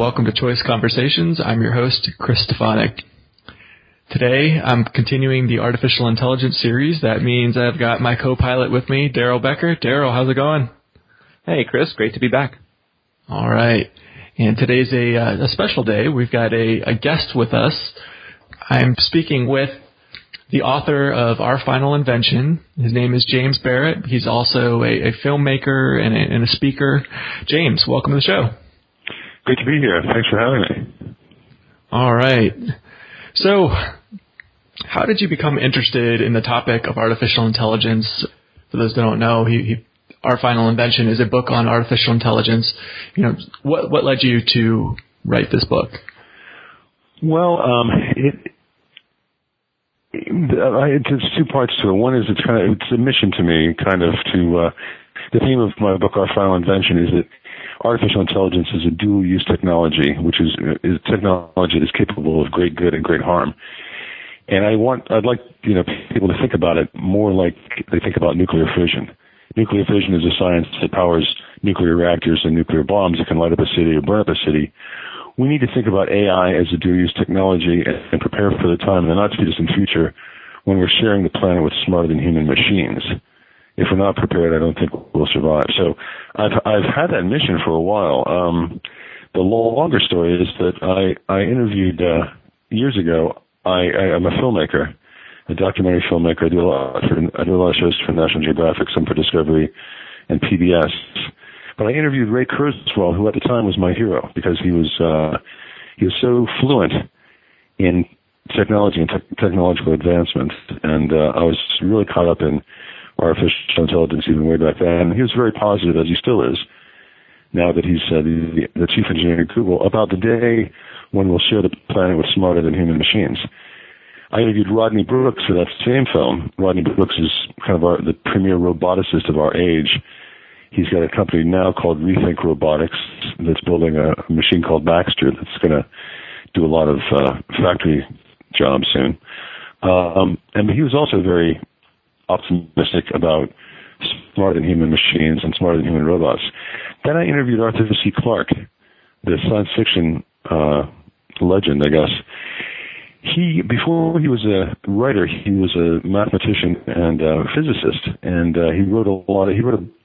welcome to Choice Conversations. I'm your host, Chris Stefanik. Today, I'm continuing the Artificial Intelligence series. That means I've got my co-pilot with me, Darrell Becker. Darrell, how's it going? Hey, Chris. Great to be back. All right. And today's a special day. We've got a guest with us. I'm speaking with the author of Our Final Invention. His name is James Barrat. He's also a filmmaker and a speaker. James, welcome to the show. Great to be here. Thanks for having me. All right. So, how did you become interested in the topic of artificial intelligence? For those that don't know, Our Final Invention is a book on artificial intelligence. What led you to write this book? Well, there's two parts to it. One is it's a mission to me, the theme of my book, Our Final Invention, is that artificial intelligence is a dual-use technology, which is technology that's capable of great good and great harm. And I'd like people to think about it more like they think about nuclear fission. Nuclear fission is a science that powers nuclear reactors and nuclear bombs that can light up a city or burn up a city. We need to think about AI as a dual-use technology and prepare for the time in the not-too-distant future when we're sharing the planet with smarter-than-human machines. If we're not prepared, I don't think we'll survive. So I've had that mission for a while. The longer story is that I interviewed years ago. I'm a filmmaker, a documentary filmmaker. I do a lot of shows for National Geographic, some for Discovery and PBS. But I interviewed Ray Kurzweil, who at the time was my hero because he was so fluent in technology and technological advancement, and I was really caught up in artificial intelligence even way back then. He was very positive, as he still is, now that he's the chief engineer at Google, about the day when we'll share the planet with smarter-than-human machines. I interviewed Rodney Brooks for that same film. Rodney Brooks is kind of the premier roboticist of our age. He's got a company now called Rethink Robotics that's building a machine called Baxter that's going to do a lot of factory jobs soon. And he was also very optimistic about smarter-than-human machines and smarter-than-human robots. Then I interviewed Arthur C. Clarke, the science fiction legend, I guess. Before he was a writer, he was a mathematician and a physicist, and he wrote a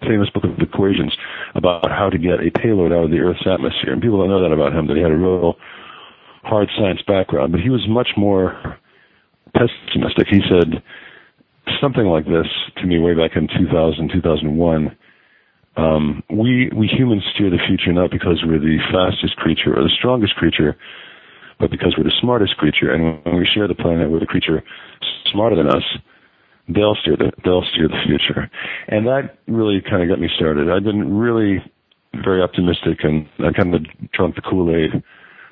famous book of equations about how to get a payload out of the Earth's atmosphere. And people don't know that about him, that he had a real hard science background, but he was much more pessimistic. He said something like this to me way back in 2000, 2001. We humans steer the future not because we're the fastest creature or the strongest creature, but because we're the smartest creature. And when we share the planet with a creature smarter than us, they'll steer the future. And that really kind of got me started. I've been really very optimistic, and I kind of drunk the Kool-Aid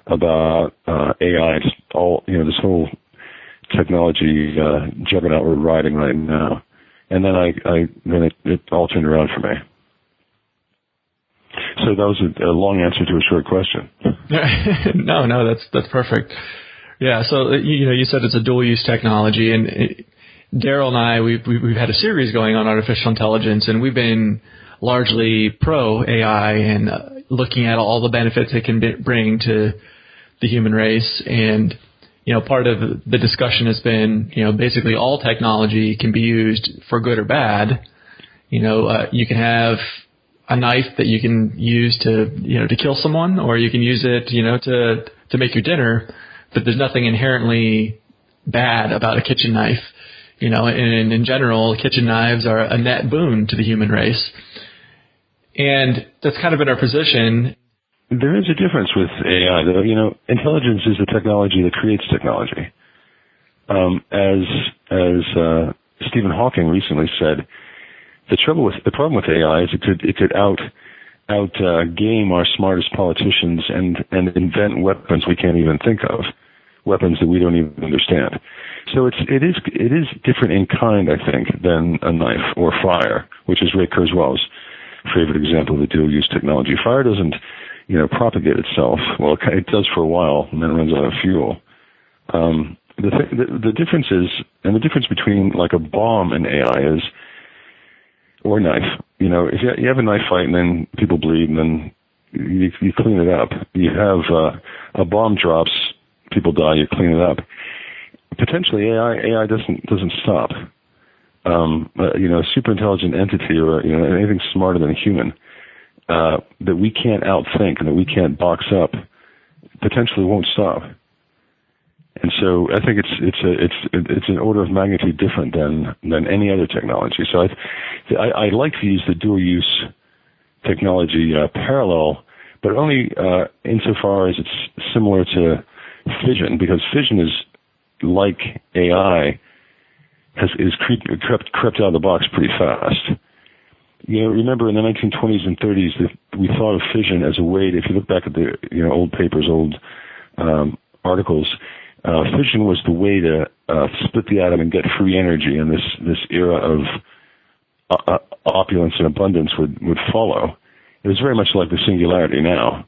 about AI, this whole technology juggernaut we're riding right now. And then it all turned around for me. So that was a long answer to a short question. No, that's perfect. Yeah, so you said it's a dual-use technology, and Darrell and I we've had a series going on artificial intelligence, and we've been largely pro AI and looking at all the benefits it can bring to the human race. And part of the discussion has been basically all technology can be used for good or bad. You can have a knife that you can use to kill someone, or you can use it, to make your dinner, but there's nothing inherently bad about a kitchen knife. And in general, kitchen knives are a net boon to the human race. And that's kind of been our position. There is a difference with AI, though. Intelligence is the technology that creates technology. As Stephen Hawking recently said, the problem with AI is it could out game our smartest politicians and invent weapons we can't even think of, weapons that we don't even understand. So it is different in kind, I think, than a knife or fire, which is Ray Kurzweil's favorite example of the dual-use technology. Fire doesn't propagate itself. Well, it does for a while, and then it runs out of fuel. The difference is, and the difference between like a bomb and AI is, or knife. If you have a knife fight and then people bleed and then you clean it up. You have a bomb drops, people die, you clean it up. Potentially, AI doesn't stop. A super intelligent entity or anything smarter than a human that we can't outthink and that we can't box up potentially won't stop. And so I think it's an order of magnitude different than any other technology. So I like to use the dual use technology parallel, but only insofar as it's similar to fission, because fission is like AI is crept out of the box pretty fast. Remember in the 1920s and 30s that we thought of fission as a way to, if you look back at the old papers, old articles, fission was the way to split the atom and get free energy, and this era of opulence and abundance would follow. It was very much like the Singularity now.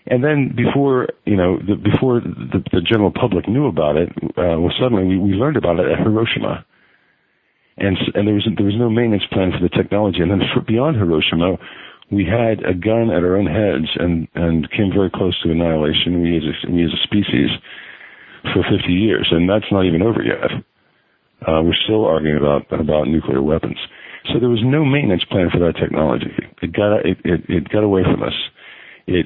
And then before the general public knew about it, suddenly we learned about it at Hiroshima. And there was no maintenance plan for the technology. And then beyond Hiroshima, we had a gun at our own heads and came very close to annihilation. We as a species for 50 years, and that's not even over yet. We're still arguing about nuclear weapons. So there was no maintenance plan for that technology. It got away from us. And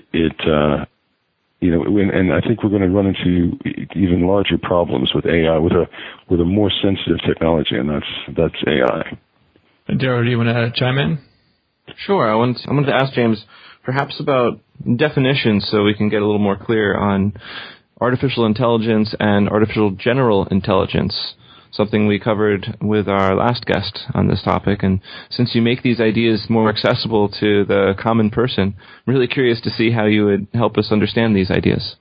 I think we're going to run into even larger problems with AI, with a more sensitive technology, and that's AI. Darrell, do you want to chime in? Sure. I wanted to ask James perhaps about definitions so we can get a little more clear on artificial intelligence and artificial general intelligence, something we covered with our last guest on this topic. And since you make these ideas more accessible to the common person, I'm really curious to see how you would help us understand these ideas.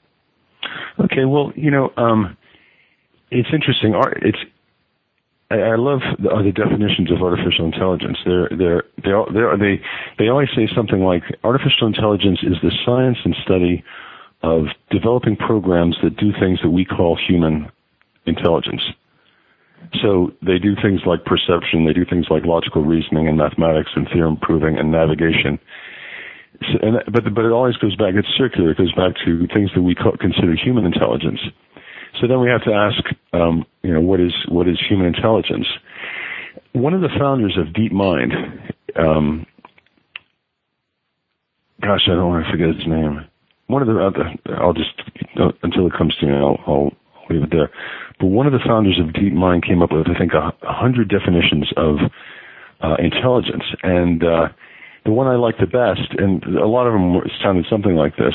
Okay, well, it's interesting. I love the definitions of artificial intelligence. They always say something like artificial intelligence is the science and study of developing programs that do things that we call human intelligence. So they do things like perception, they do things like logical reasoning and mathematics and theorem proving and navigation. But it always goes back, it's circular, it goes back to things that we consider human intelligence. So then we have to ask, what is human intelligence? One of the founders of DeepMind, gosh, I don't want to forget his name. I'll just, until it comes to me, I'll leave it there. But one of the founders of DeepMind came up with, I think, 100 definitions of intelligence. And the one I like the best, and a lot of them sounded something like this,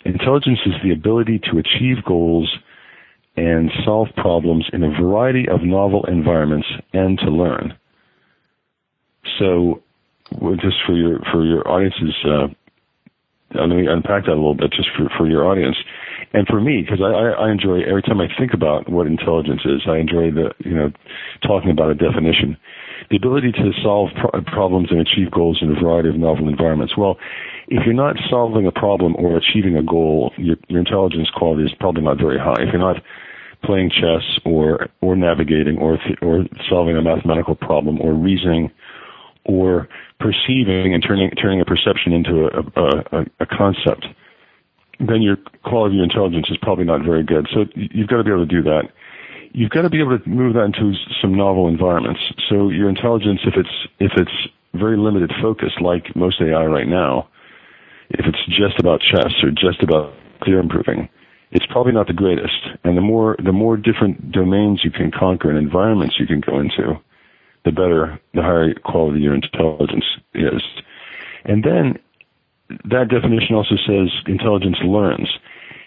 intelligence is the ability to achieve goals and solve problems in a variety of novel environments and to learn. So just for your audience's, let me unpack that a little bit just for your audience. And for me, because I enjoy, every time I think about what intelligence is, I enjoy talking about a definition. The ability to solve problems and achieve goals in a variety of novel environments. Well, if you're not solving a problem or achieving a goal, your intelligence quality is probably not very high. If you're not playing chess or navigating or solving a mathematical problem or reasoning or perceiving and turning a perception into a concept, then your quality of your intelligence is probably not very good. So you've got to be able to do that. You've got to be able to move that into some novel environments. So your intelligence, if it's very limited focus, like most AI right now, if it's just about chess or just about theorem proving, it's probably not the greatest. And the more different domains you can conquer and environments you can go into, the better, the higher quality your intelligence is. And then that definition also says intelligence learns.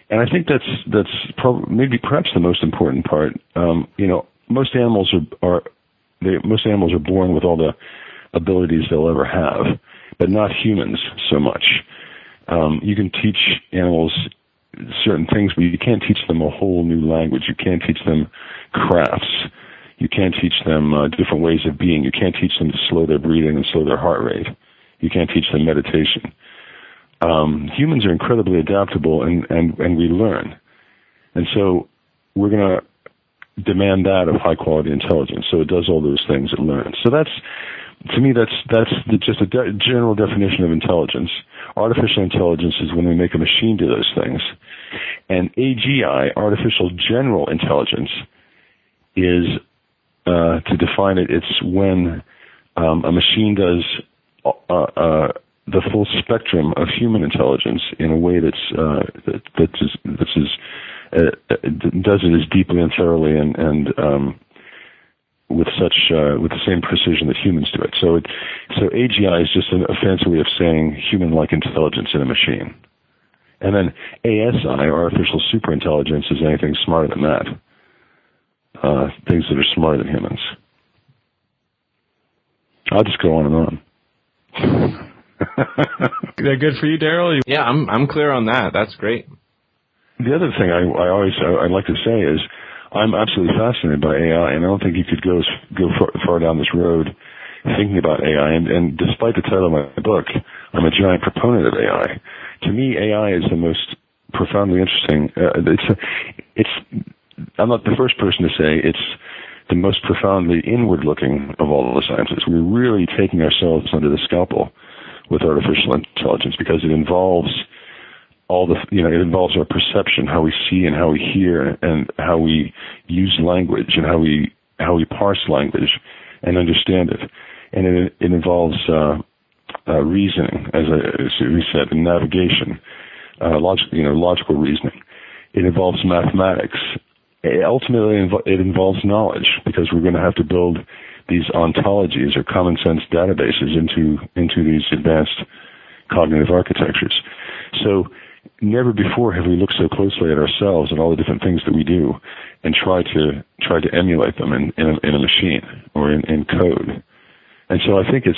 And I think that's perhaps the most important part. Most animals are born with all the abilities they'll ever have, but not humans so much. You can teach animals certain things, but you can't teach them a whole new language. You can't teach them crafts. You can't teach them different ways of being. You can't teach them to slow their breathing and slow their heart rate. You can't teach them meditation. Humans are incredibly adaptable, and we learn. And so we're going to demand that of high-quality intelligence. So it does all those things, it learns. So that's to me, that's just a general definition of intelligence. Artificial intelligence is when we make a machine do those things. And AGI, artificial general intelligence, is, to define it, it's when a machine does the full spectrum of human intelligence in a way does it as deeply and thoroughly and with the same precision that humans do it. So AGI is just a fancy way of saying human-like intelligence in a machine. And then ASI, artificial superintelligence, is anything smarter than that. Things that are smarter than humans. I'll just go on and on. Is that good for you, Darrell? Yeah, I'm clear on that. That's great. The other thing I'd like to say is I'm absolutely fascinated by AI, and I don't think you could go far down this road thinking about AI. And despite the title of my book, I'm a giant proponent of AI. To me, AI is the most profoundly interesting. I'm not the first person to say it's the most profoundly inward-looking of all the sciences. We're really taking ourselves under the scalpel with artificial intelligence because it involves it involves our perception, how we see and how we hear, and how we use language and how we parse language and understand it. And it involves reasoning, as we said, and navigation, logical reasoning. It involves mathematics. Ultimately, it involves knowledge because we're going to have to build these ontologies or common sense databases into these advanced cognitive architectures. So never before have we looked so closely at ourselves and all the different things that we do and try to emulate them in a machine or in code. And so I think it's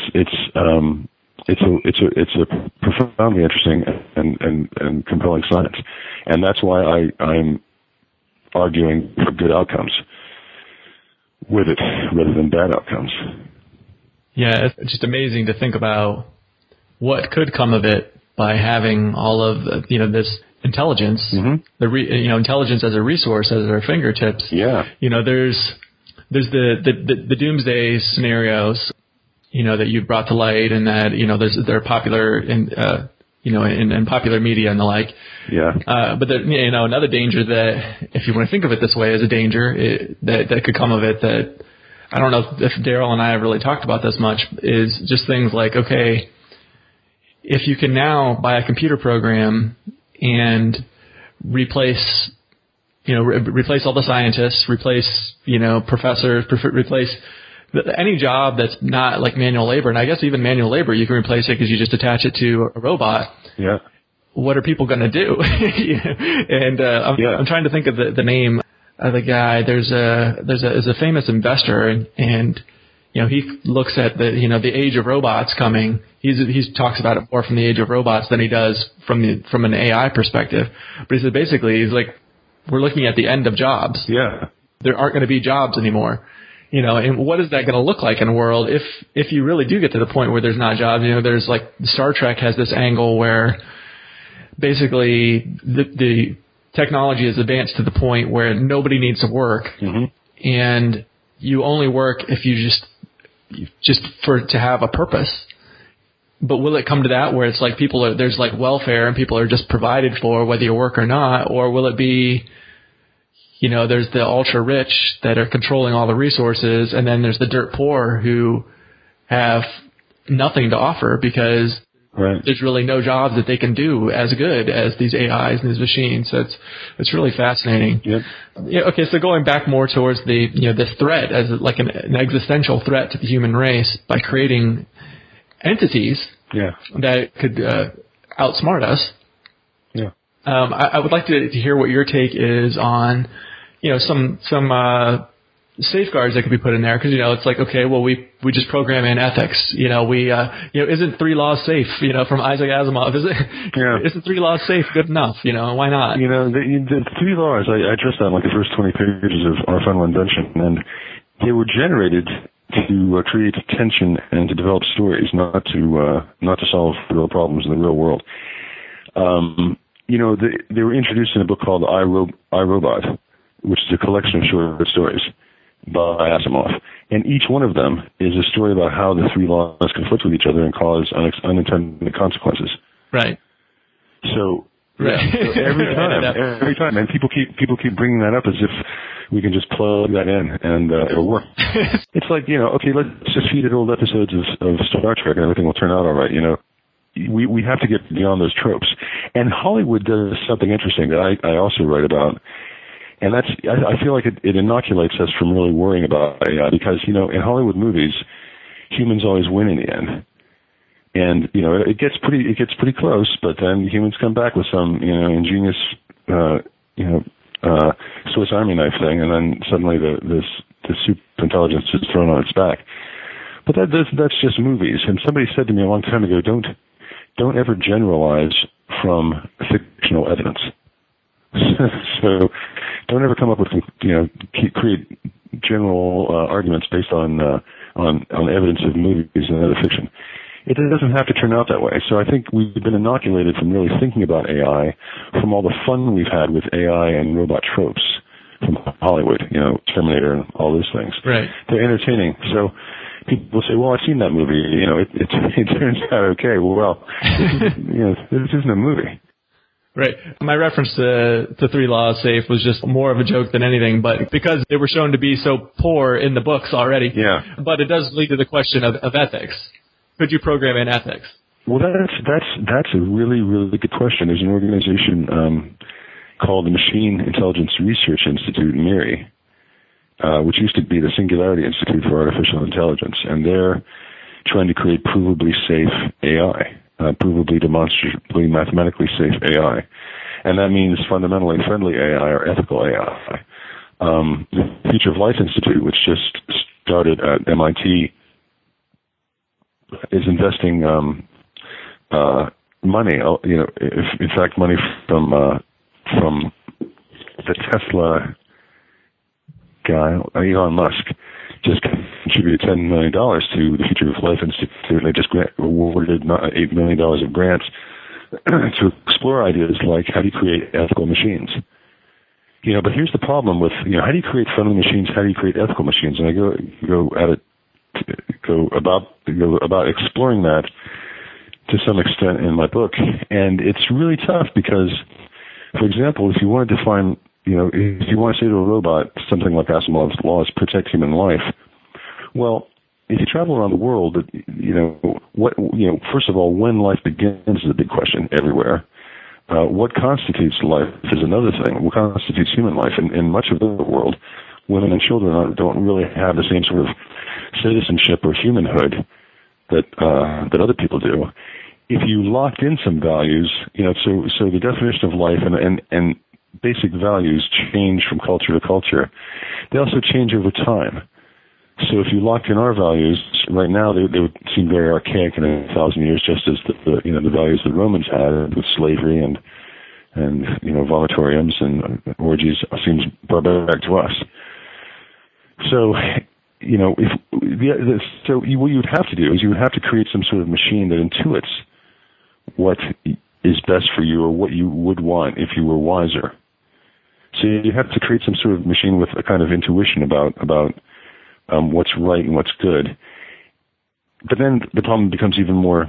a profoundly interesting and compelling science, and that's why I'm arguing for good outcomes with it rather than bad outcomes. Yeah, it's just amazing to think about what could come of it by having all of this intelligence, intelligence as a resource at our fingertips. Yeah. There's the doomsday scenarios, that you've brought to light, and that they're popular in popular media and the like. Yeah. But another danger that, if you want to think of it this way, as a danger that could come of it, that I don't know if Darrell and I have really talked about this much, is just things like, okay, if you can now buy a computer program and replace all the scientists, replace professors, replace any job that's not like manual labor, and I guess even manual labor you can replace it because you just attach it to a robot. Yeah. What are people going to do? And I'm trying to think of the name of the guy. There's a famous investor, and he looks at the age of robots coming. He talks about it more from the age of robots than he does from an AI perspective. But he said basically he's like, we're looking at the end of jobs. Yeah. There aren't going to be jobs anymore. And what is that going to look like in a world if you really do get to the point where there's not jobs? There's like Star Trek has this angle where basically the technology has advanced to the point where nobody needs to work, and you only work if you just to have a purpose. But will it come to that where it's like there's like welfare and people are just provided for whether you work or not, or will it be there's the ultra rich that are controlling all the resources, and then there's the dirt poor who have nothing to offer because there's really no jobs that they can do as good as these AIs and these machines. So it's really fascinating. Yep. Yeah. Okay. So going back more towards this threat as like an existential threat to the human race by creating entities that could outsmart us. Yeah. I would like to hear what your take is on, some safeguards that could be put in there, because it's like, okay, well we just program in ethics. Isn't 3 laws safe? From Isaac Asimov, isn't 3 laws safe good enough? Why not? The 3 laws I addressed that in like the first 20 pages of our Final Invention, and they were generated to create tension and to develop stories, not to solve real problems in the real world. They were introduced in a book called I, Robot, which is a collection of short stories. by Asimov. And each one of them is a story about how the three laws conflict with each other and cause unintended consequences. Right. So, right. So every time, and people keep bringing that up as if we can just plug that in and it'll work. It's like, okay, let's just feed it old episodes of Star Trek and everything will turn out all right. We have to get beyond those tropes. And Hollywood does something interesting that I also write about. And I feel like it inoculates us from really worrying about AI because, in Hollywood movies, humans always win in the end. And, it gets pretty close, but then humans come back with some, ingenious, Swiss Army knife thing, and then suddenly the super intelligence is thrown on its back. But that's just movies. And somebody said to me a long time ago, don't ever generalize from fictional evidence. So don't ever come up with, create general arguments based on evidence of movies and other fiction. It doesn't have to turn out that way. So I think we've been inoculated from really thinking about AI from all the fun we've had with AI and robot tropes from Hollywood, Terminator and all those things. Right. They're entertaining. So people say, well, I've seen that movie. It turns out okay. Well, this isn't a movie. Right. My reference to Three Laws Safe was just more of a joke than anything, but because they were shown to be so poor in the books already. Yeah. But it does lead to the question of ethics. Could you program in ethics? Well, that's a really, really good question. There's an organization called the Machine Intelligence Research Institute, MIRI, which used to be the Singularity Institute for Artificial Intelligence, and they're trying to create provably safe AI. Provably demonstrably mathematically safe AI. And that means fundamentally friendly AI or ethical AI. The Future of Life Institute, which just started at MIT, is investing money, in fact money from the Tesla guy, Elon Musk, just contributed $10 million to the Future of Life Institute, and they just awarded $8 million of grants to explore ideas like how do you create ethical machines. But here's the problem with, how do you create friendly machines? How do you create ethical machines? And I go about exploring that to some extent in my book, and it's really tough because, for example, if you want to define, if you want to say to a robot something like Asimov's laws protect human life, well, if you travel around the world, first of all, when life begins is a big question everywhere. What constitutes life is another thing. What constitutes human life? In much of the world, women and children don't really have the same sort of citizenship or humanhood that other people do. If you locked in some values, so the definition of life and basic values change from culture to culture. They also change over time. So if you locked in our values right now, they would seem very archaic in 1,000 years, just as the values the Romans had with slavery and vomitoriums and orgies seems barbaric to us. So what you would have to do is you would have to create some sort of machine that intuits what is best for you or what you would want if you were wiser. So you have to create some sort of machine with a kind of intuition about what's right and what's good. But then the problem becomes even more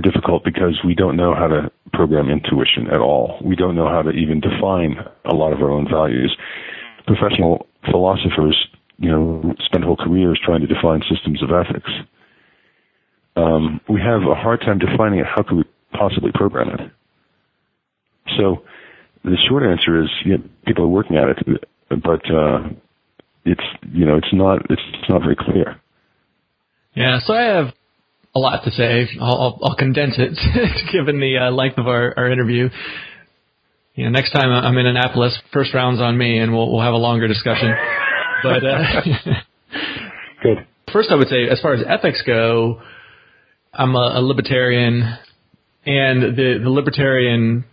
difficult because we don't know how to program intuition at all. We don't know how to even define a lot of our own values. Professional philosophers, spend whole careers trying to define systems of ethics. We have a hard time defining it. How could we possibly program it? So the short answer is, people are working at it, but it's not very clear. Yeah, so I have a lot to say. I'll condense it given the length of our interview. Next time I'm in Annapolis, first round's on me, and we'll have a longer discussion. But good. First, I would say, as far as ethics go, I'm a libertarian, and the libertarian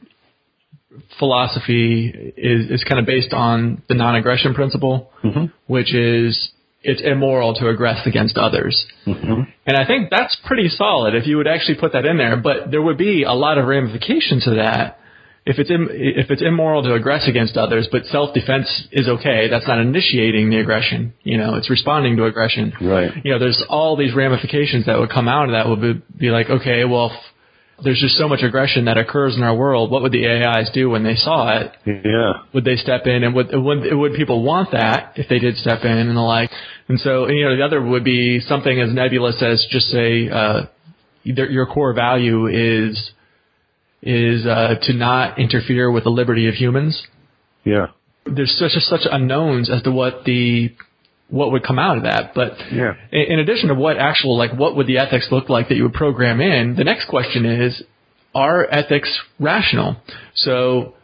philosophy is kind of based on the non-aggression principle, mm-hmm. which is it's immoral to aggress against others. Mm-hmm. And I think that's pretty solid if you would actually put that in there. But there would be a lot of ramifications to that if it's immoral to aggress against others, but self-defense is okay, that's not initiating the aggression. It's responding to aggression. Right. There's all these ramifications that would come out of that would be like, okay, well, there's just so much aggression that occurs in our world. What would the AIs do when they saw it? Yeah. Would they step in, and would people want that if they did step in and the like? And so, the other would be something as nebulous as just say, your core value is to not interfere with the liberty of humans. Yeah. There's such unknowns as to what would come out of that. But yeah. In addition to what would the ethics look like that you would program in, the next question is, are ethics rational? So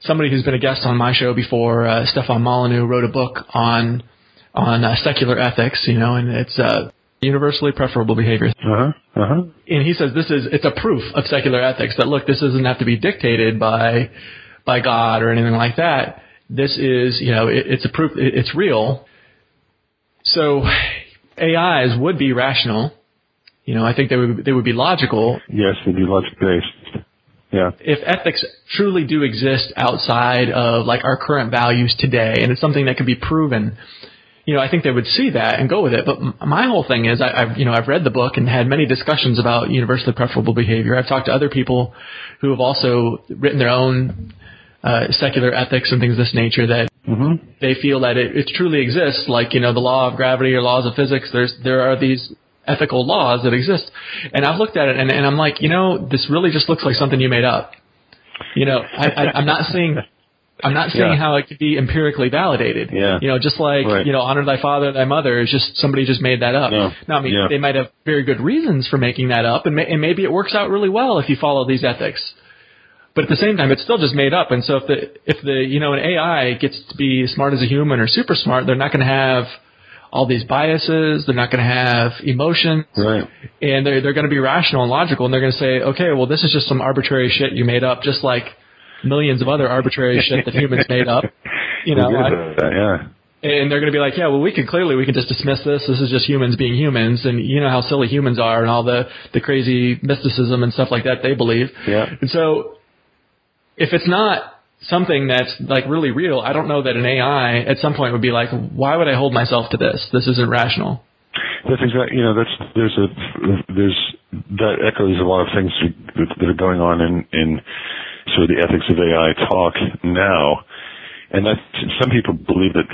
somebody who's been a guest on my show before, Stefan Molyneux, wrote a book on secular ethics, and it's universally preferable behavior. And he says it's a proof of secular ethics that, look, this doesn't have to be dictated by God or anything like that. This is, it's a proof, it's real. So AIs would be rational. I think they would be logical. Yes, they'd be logic-based. Yeah. If ethics truly do exist outside of our current values today, and it's something that can be proven, I think they would see that and go with it. But my whole thing is, I've read the book and had many discussions about universally preferable behavior. I've talked to other people who have also written their own secular ethics and things of this nature that they feel that it truly exists, like, the law of gravity or laws of physics. There are these ethical laws that exist. And I've looked at it and I'm like, this really just looks like something you made up. I'm not seeing how it could be empirically validated. Yeah. Just like, right. Honor thy father and thy mother is just somebody just made that up. No. Now, they might have very good reasons for making that up, and maybe it works out really well if you follow these ethics. But at the same time, it's still just made up. And so if an AI gets to be smart as a human or super smart, they're not going to have all these biases. They're not going to have emotions. Right. And they're going to be rational and logical. And they're going to say, okay, well, this is just some arbitrary shit you made up, just like millions of other arbitrary shit that humans made up. Yeah. And they're going to be like, yeah, well, we can just dismiss this. This is just humans being humans. And you know how silly humans are and all the crazy mysticism and stuff like that they believe. Yeah. And so if it's not something that's really real, I don't know that an AI at some point would be like, why would I hold myself to this? This isn't rational. That's exactly, that echoes a lot of things that are going on in sort of the ethics of AI talk now. And that some people believe that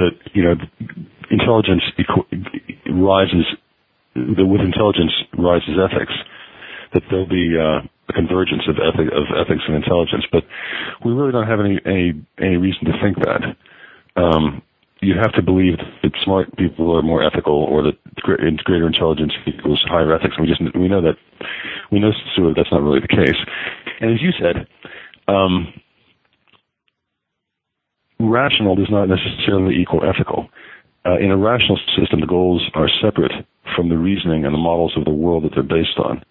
intelligence rises, that with intelligence rises ethics, that there'll be a convergence of ethics and intelligence. But we really don't have any reason to think that. You have to believe that smart people are more ethical, or that greater intelligence equals higher ethics. We know sort of that's not really the case. And as you said, rational does not necessarily equal ethical. In a rational system, the goals are separate from the reasoning and the models of the world that they're based on.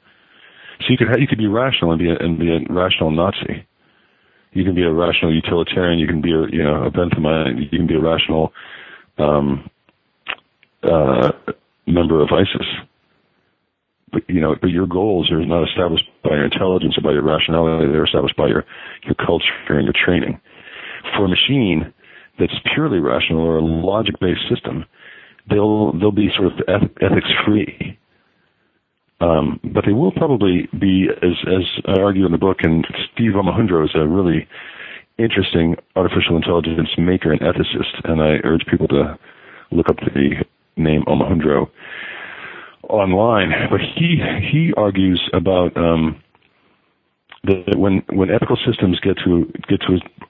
So you could be rational and be a rational Nazi. You can be a rational utilitarian. You can be a Benthamite. You can be a rational member of ISIS. But your goals are not established by your intelligence or by your rationality. They're established by your culture and your training. For a machine that's purely rational or a logic-based system, they'll be sort of ethics-free. But they will probably be, as I argue in the book, and Steve Omohundro is a really interesting artificial intelligence maker and ethicist, and I urge people to look up the name Omohundro online. But he argues about that when ethical systems get to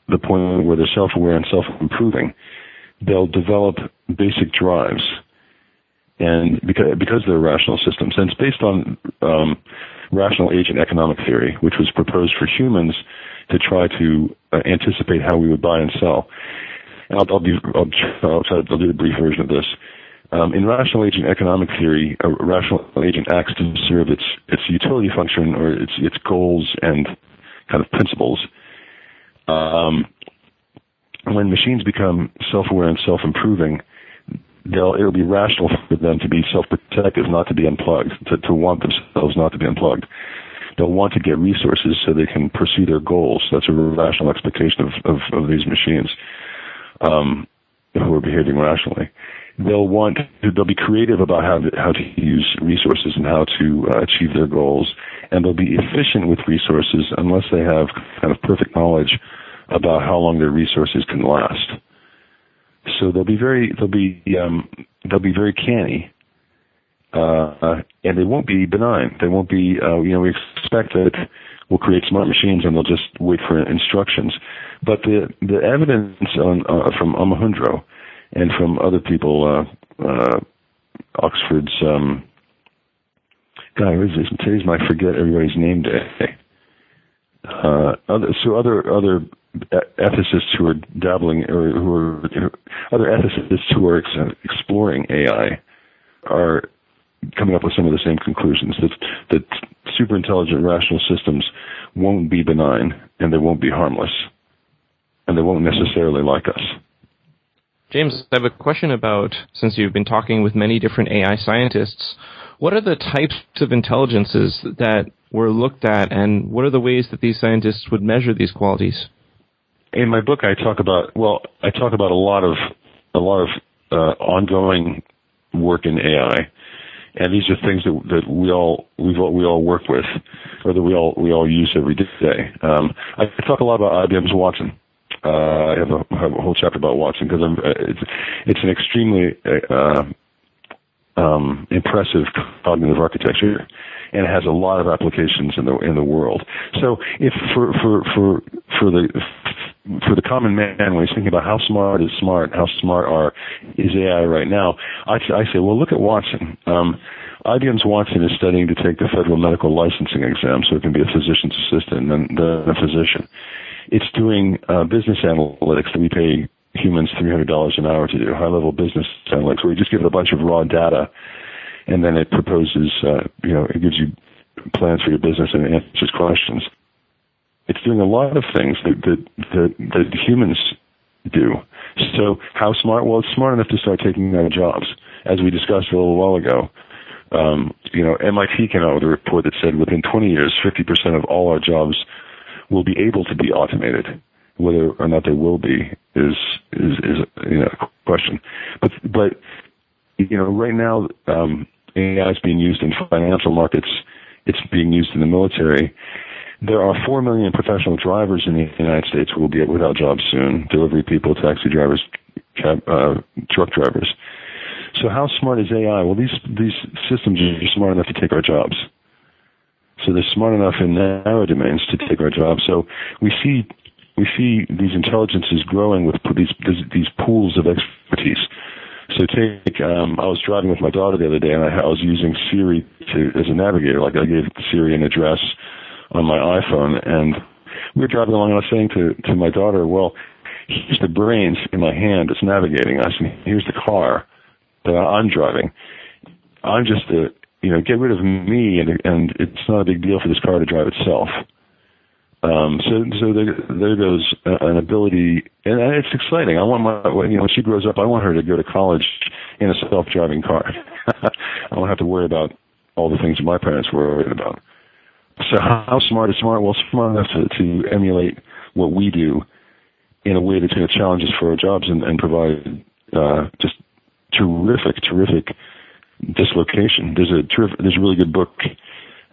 the point where they're self-aware and self-improving, they'll develop basic drives. And because they're rational systems, and it's based on rational agent economic theory, which was proposed for humans to try to anticipate how we would buy and sell. And I'll do the brief version of this. In rational agent economic theory, a rational agent acts to serve its utility function or its goals and kind of principles. When machines become self-aware and self-improving, it'll be rational for them to be self-protective, not to be unplugged, to want themselves not to be unplugged. They'll want to get resources so they can pursue their goals. That's a rational expectation of these machines who are behaving rationally. They'll be creative about how to use resources and how to achieve their goals, and they'll be efficient with resources unless they have kind of perfect knowledge about how long their resources can last. So they'll be very canny, and they won't be benign. They won't be. We expect that we'll create smart machines and they'll just wait for instructions. But the evidence from Omohundro and from other people, Oxford's today's my forget everybody's name day. Other ethicists who are dabbling, or other ethicists who are exploring AI, are coming up with some of the same conclusions, that super intelligent rational systems won't be benign, and they won't be harmless, and they won't necessarily like us. James, I have a question about, since you've been talking with many different AI scientists, what are the types of intelligences that were looked at, and what are the ways that these scientists would measure these qualities? In my book, I talk about a lot of ongoing work in AI, and these are things that we all work with, or that we all use every day. I talk a lot about IBM's Watson. I have a whole chapter about Watson because it's an extremely impressive cognitive architecture, and it has a lot of applications in the world. So, if for the common man, when he's thinking about how smart is AI right now, I say, well, look at Watson. IBM's Watson is studying to take the federal medical licensing exam, so it can be a physician's assistant and then a physician. It's doing business analytics that we pay humans $300 an hour to do, high-level business analytics, where you just give it a bunch of raw data, and then it proposes, it gives you plans for your business and it answers questions. It's doing a lot of things that humans do. So how smart? Well, it's smart enough to start taking out jobs. As we discussed a little while ago, MIT came out with a report that said within 20 years, 50% of all our jobs will be able to be automated. Whether or not they will be is a question. But right now, AI is being used in financial markets. It's being used in the military. There are 4 million professional drivers in the United States who will be without jobs soon. Delivery people, taxi drivers, truck drivers. So how smart is AI? Well, these systems are smart enough to take our jobs. So they're smart enough in narrow domains to take our jobs. So we see these intelligences growing with these pools of expertise. So I was driving with my daughter the other day, and I was using Siri as a navigator. Like, I gave Siri an address on my iPhone, and we were driving along, and I was saying to my daughter, well, here's the brains in my hand that's navigating us, and here's the car that I'm driving. I'm just get rid of me, and it's not a big deal for this car to drive itself. So there goes an ability, and it's exciting. I want when she grows up, I want her to go to college in a self-driving car. I don't have to worry about all the things that my parents were worried about. So how smart is smart? Well, smart enough to emulate what we do in a way that's going to challenge us for our jobs and provide just terrific dislocation. There's a really good book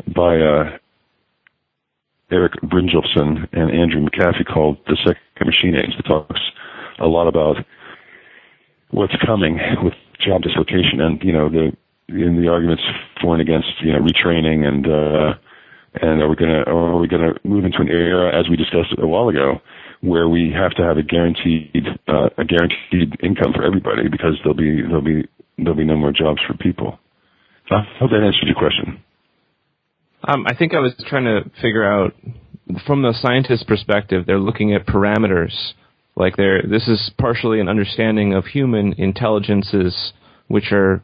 by Eric Brynjolfsson and Andrew McAfee called The Second Machine Age that talks a lot about what's coming with job dislocation and the arguments for and against retraining and are we gonna move into an era, as we discussed a while ago, where we have to have a guaranteed income for everybody because there'll be no more jobs for people. I hope that answered your question. I think I was trying to figure out, from the scientist's perspective, they're looking at parameters. Like this is partially an understanding of human intelligences, which are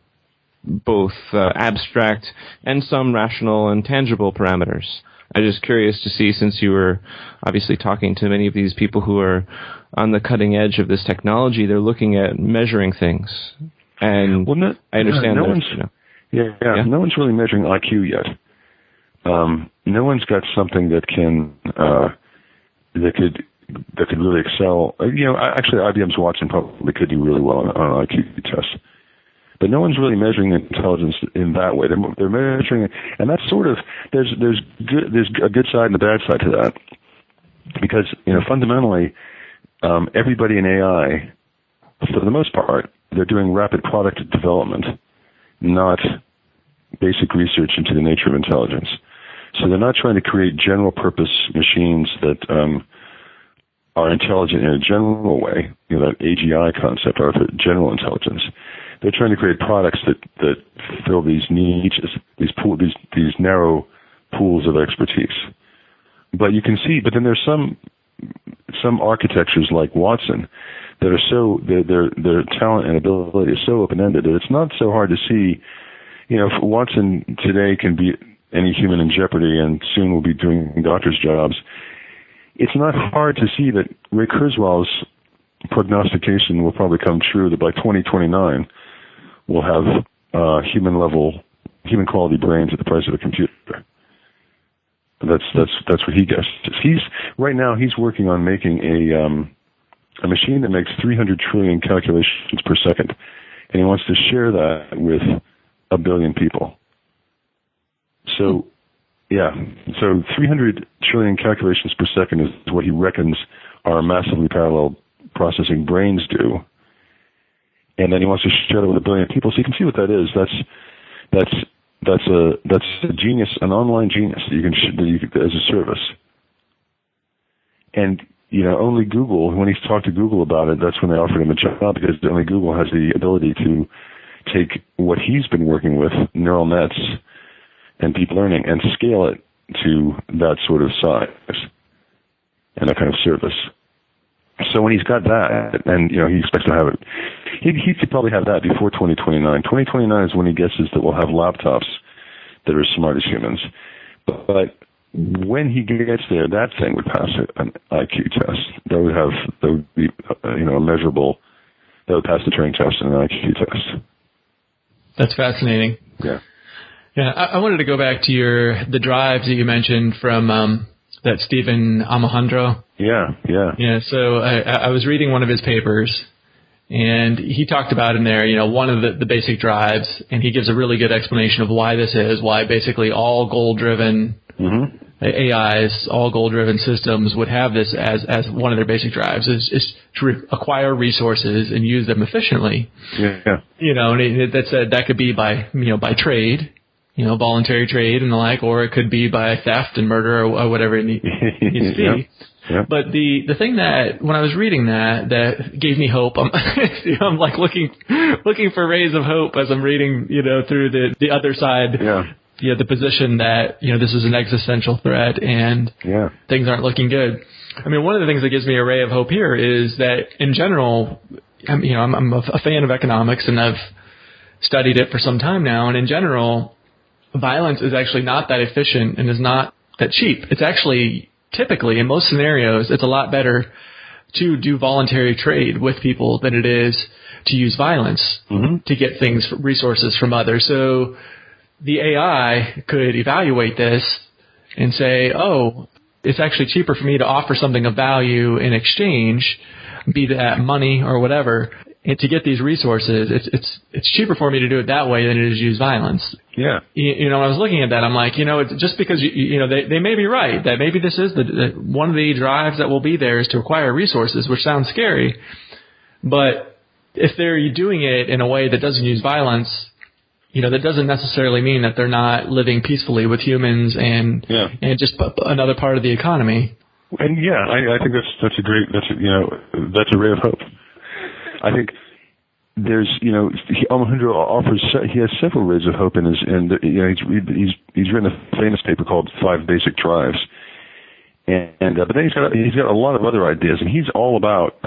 both abstract and some rational and tangible parameters. I'm just curious to see, since you were obviously talking to many of these people who are on the cutting edge of this technology, they're looking at measuring things. And I understand no one's really measuring IQ yet. no one's got something that could really excel. Actually, IBM's Watson probably could do really well on an IQ test. But no one's really measuring intelligence in that way. They're measuring it, and that's sort of there's a good side and a bad side to that, because fundamentally, everybody in AI, for the most part, they're doing rapid product development, not basic research into the nature of intelligence. So they're not trying to create general purpose machines that are intelligent in a general way, that AGI concept, or general intelligence. They're trying to create products that fill these niches, these narrow pools of expertise. But then there's some architectures like Watson that are their talent and ability is so open-ended that it's not so hard to see. If Watson today can beat any human in jeopardy and soon will be doing doctors' jobs, it's not hard to see that Ray Kurzweil's prognostication will probably come true, that by 2029 we'll have human quality brains at the price of a computer. That's what he guesses. Right now he's working on making a machine that makes 300 trillion calculations per second, and he wants to share that with 1 billion people. So 300 trillion calculations per second is what he reckons our massively parallel processing brains do. And then he wants to share it with 1 billion people. So you can see what that is. That's a genius, an online genius that you can as a service. And only Google, when he's talked to Google about it, that's when they offered him a job, because only Google has the ability to take what he's been working with, neural nets and deep learning, and scale it to that sort of size and that kind of service. So when he's got that, and he expects to have it, he could probably have that before 2029. 2029 is when he guesses that we'll have laptops that are as smart as humans. But when he gets there, that thing would pass an IQ test. That would be a measurable. That would pass the Turing test and an IQ test. That's fascinating. Yeah. Yeah, I wanted to go back to the drives that you mentioned from that Stephen Alejandro. Yeah. So I was reading one of his papers, and he talked about in there, one of the basic drives, and he gives a really good explanation of why this is, why basically all goal-driven AIs, all goal-driven systems would have this as one of their basic drives, is to acquire resources and use them efficiently. Yeah. And that said that could be by trade, voluntary trade and the like, or it could be by theft and murder or whatever it needs to be. Yeah. But the thing that, when I was reading that gave me hope. I'm like looking for rays of hope as I'm reading, through the other side. Yeah. The position that, this is an existential threat and things aren't looking good. I mean, one of the things that gives me a ray of hope here is that in general, I'm a fan of economics, and I've studied it for some time now. And in general, violence is actually not that efficient and is not that cheap. It's actually, typically, in most scenarios, it's a lot better to do voluntary trade with people than it is to use violence to get resources from others. So the AI could evaluate this and say, it's actually cheaper for me to offer something of value in exchange, be that money or whatever, and to get these resources. It's cheaper for me to do it that way than it is to use violence. Yeah. When I was looking at that, I'm like, it's just because they may be right that maybe this is one of the drives that will be there is to acquire resources, which sounds scary, but if they're doing it in a way that doesn't use violence, that doesn't necessarily mean that they're not living peacefully with humans and just another part of the economy. And I think that's a ray of hope. I think there's, Alejandro offers, he has several rays of hope in his, and he's written a famous paper called 5 Basic Drives, but then he's got a lot of other ideas, and he's all about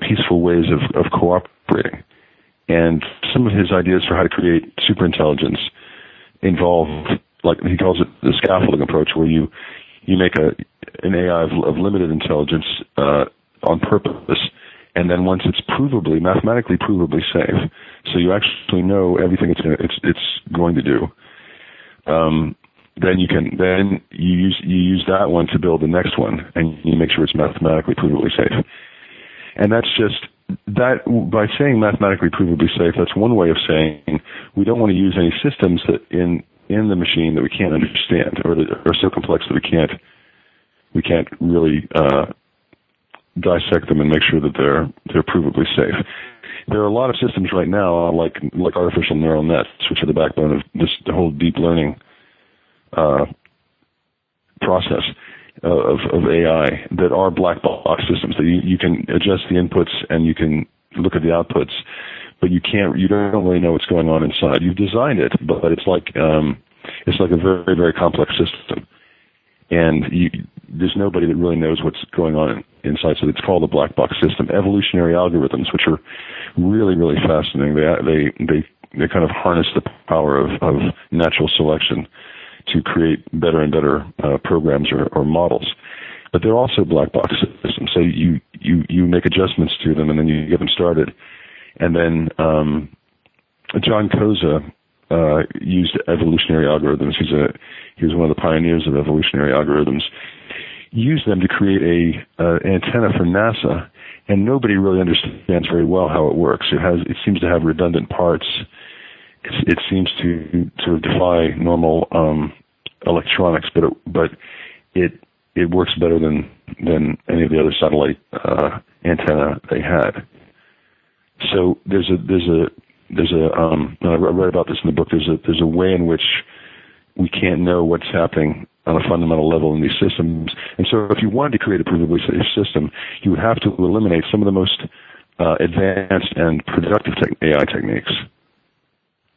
peaceful ways of cooperating. And some of his ideas for how to create superintelligence involve, like he calls it, the scaffolding approach, where you make an AI of limited intelligence on purpose, and then once it's mathematically provably safe, so you actually know everything it's going to do, then you use that one to build the next one, and you make sure it's mathematically provably safe. And that's just that. By saying mathematically provably safe, that's one way of saying we don't want to use any systems that in the machine that we can't understand, or that are so complex that we can't really dissect them and make sure that they're provably safe. There are a lot of systems right now, like artificial neural nets, which are the backbone of the whole deep learning process of AI, that are black box systems that you can adjust the inputs and you can look at the outputs, but you don't really know what's going on inside. You've designed it, but it's like a very, very complex system, and there's nobody that really knows what's going on inside. So it's called a black box system. Evolutionary algorithms, which are really, really fascinating. They kind of harness the power of natural selection to create better and better programs or models. But they're also black box systems. So you make adjustments to them, and then you get them started. And then John Koza used evolutionary algorithms. He was one of the pioneers of evolutionary algorithms. Used them to create an antenna for NASA, and nobody really understands very well how it works. It seems to have redundant parts. It seems to sort of defy normal electronics, but it works better than any of the other satellite antenna they had. So there's a I read about this in the book. There's a way in which we can't know what's happening on a fundamental level in these systems. And so if you wanted to create a provably safe system, you would have to eliminate some of the most advanced and productive AI techniques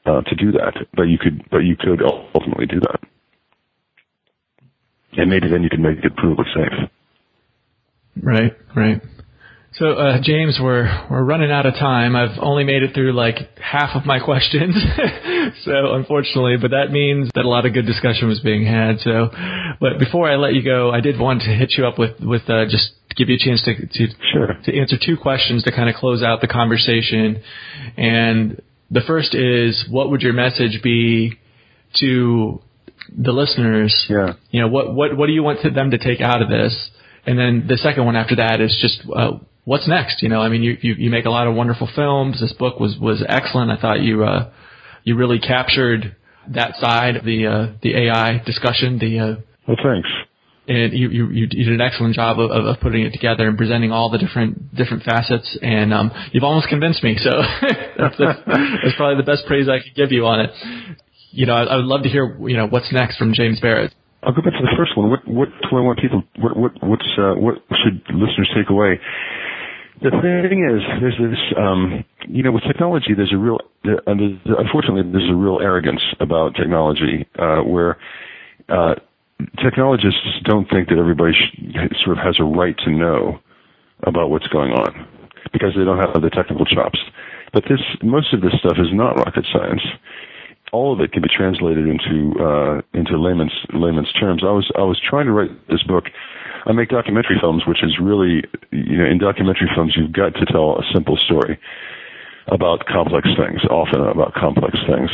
to do that. But you could ultimately do that. And maybe then you can make it provably safe. Right. So, James, we're running out of time. I've only made it through like half of my questions. So, unfortunately, but that means that a lot of good discussion was being had. So, but before I let you go, I did want to hit you up with just to give you a chance to answer two questions to kind of close out the conversation. And the first is, what would your message be to the listeners? Yeah. You know, what do you want them to take out of this? And then the second one after that is just what's next? You know, I mean, you make a lot of wonderful films. This book was excellent. I thought you really captured that side of the AI discussion. Well, thanks. And you did an excellent job of putting it together and presenting all the different facets. And you've almost convinced me. So that's probably the best praise I could give you on it. You know, I would love to hear what's next from James Barrat. I'll go back to the first one. What do I want people? What should listeners take away? The thing is, there's this, with technology, unfortunately, there's a real arrogance about technology, where technologists don't think that everybody sort of has a right to know about what's going on because they don't have the technical chops. But most of this stuff is not rocket science. All of it can be translated into layman's terms. I was trying to write this book. I make documentary films, which is really, in documentary films, you've got to tell a simple story about complex things, often about complex things.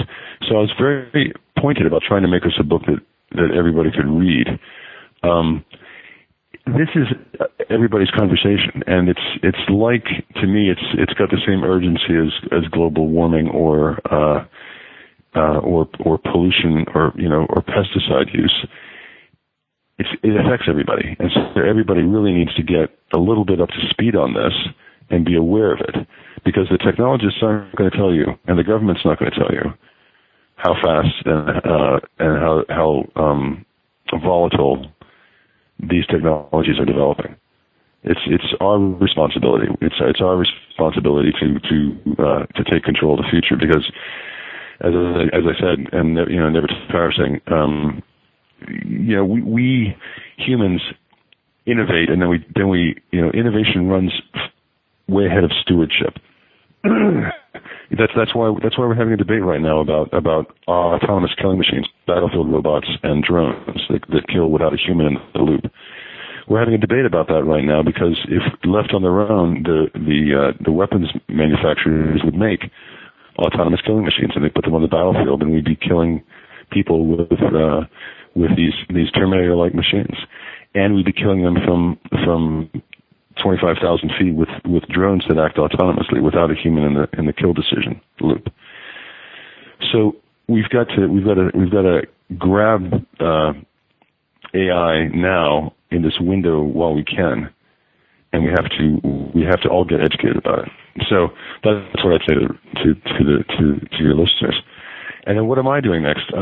So I was very pointed about trying to make this a book that everybody could read. This is everybody's conversation, and it's like, to me, it's got the same urgency as global warming or pollution or pesticide use. It affects everybody, and so everybody really needs to get a little bit up to speed on this and be aware of it, because the technologists aren't going to tell you, and the government's not going to tell you how fast and how volatile these technologies are developing. It's our responsibility. It's our responsibility to take control of the future, because as I said, and never tire of saying, we humans innovate, and then we innovation runs way ahead of stewardship. That's why we're having a debate right now about autonomous killing machines, battlefield robots, and drones that kill without a human in the loop. We're having a debate about that right now, because if left on their own, the weapons manufacturers would make autonomous killing machines, and they put them on the battlefield, and we'd be killing people with these Terminator-like machines, and we'd be killing them from 25,000 feet with drones that act autonomously without a human in the kill decision loop. So we've got to grab AI now in this window while we can, and we have to all get educated about it. So that's what I'd say to your listeners. And then what am I doing next?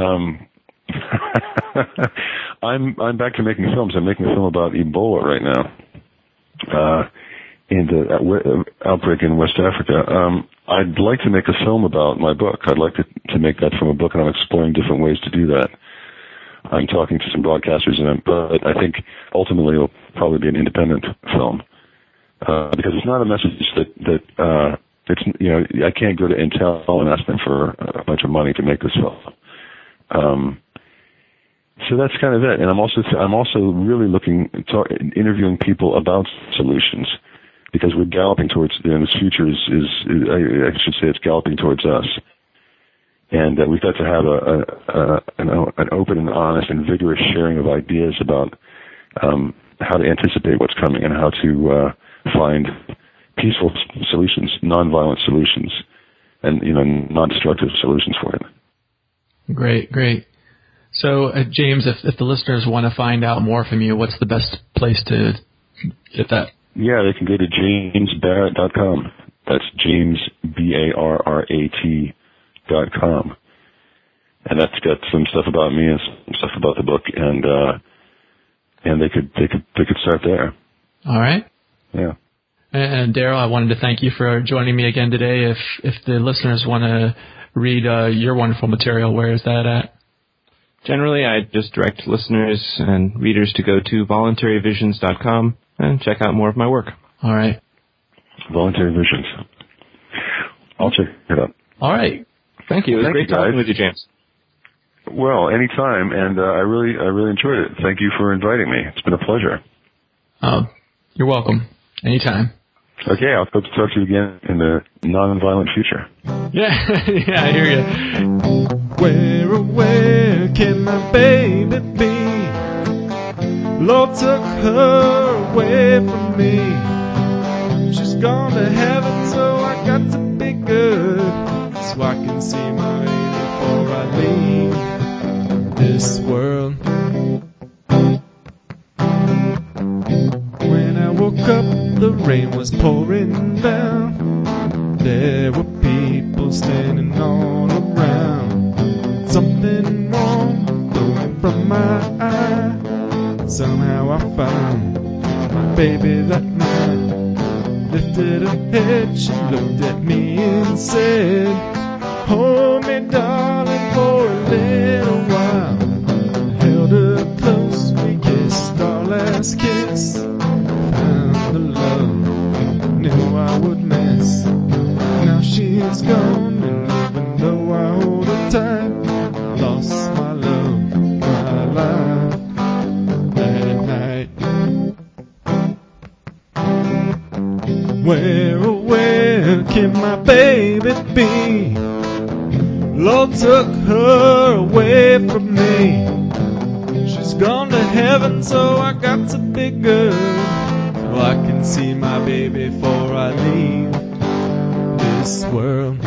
I'm back to making films. I'm making a film about Ebola right now, in the outbreak in West Africa. I'd like to make a film about my book. I'd like to make that from a book, and I'm exploring different ways to do that. I'm talking to some broadcasters, but I think ultimately it'll probably be an independent film, because it's not a message that it's, you know, I can't go to Intel and ask them for a bunch of money to make this film. So that's kind of it. And I'm also really interviewing people about solutions, because we're galloping towards, this future I should say it's galloping towards us. And we've got to have an open and honest and vigorous sharing of ideas about how to anticipate what's coming and how to find peaceful solutions, nonviolent solutions, and non-destructive solutions for it. Great. So, James, if the listeners want to find out more from you, what's the best place to get that? Yeah, they can go to jamesbarrat.com. That's James, BARRAT.com. And that's got some stuff about me and some stuff about the book, and they could start there. All right. Yeah. And Darrell, I wanted to thank you for joining me again today. If the listeners want to read your wonderful material, where is that at? Generally, I just direct listeners and readers to go to voluntaryvisions.com and check out more of my work. All right. Voluntary Visions. I'll check it out. All right. Thank you. It was great talking with you, James. Well, anytime, and I really enjoyed it. Thank you for inviting me. It's been a pleasure. You're welcome. Anytime. Okay, I'll hope to talk to you again in the non-violent future. Yeah, yeah, I hear you. Where can my baby be? Lord took her away from me. She's gone to heaven, so I got to be good, so I can see my baby before I leave this world. When I woke up, the rain was pouring down. There were people standing all around. Something wrong flowing from my eye. Somehow I found my baby that night. Lifted her head, she looked at me and said, "Hold me, darling, for a little while." I held her close, we kissed our last kiss. Found the love knew I would miss. Now she's gone, and even though I hold her tight, lost my love, my life that night. Where can my baby be? Lord took her away from me. She's gone to heaven, so I got to be good, so I can see my baby before I leave this world.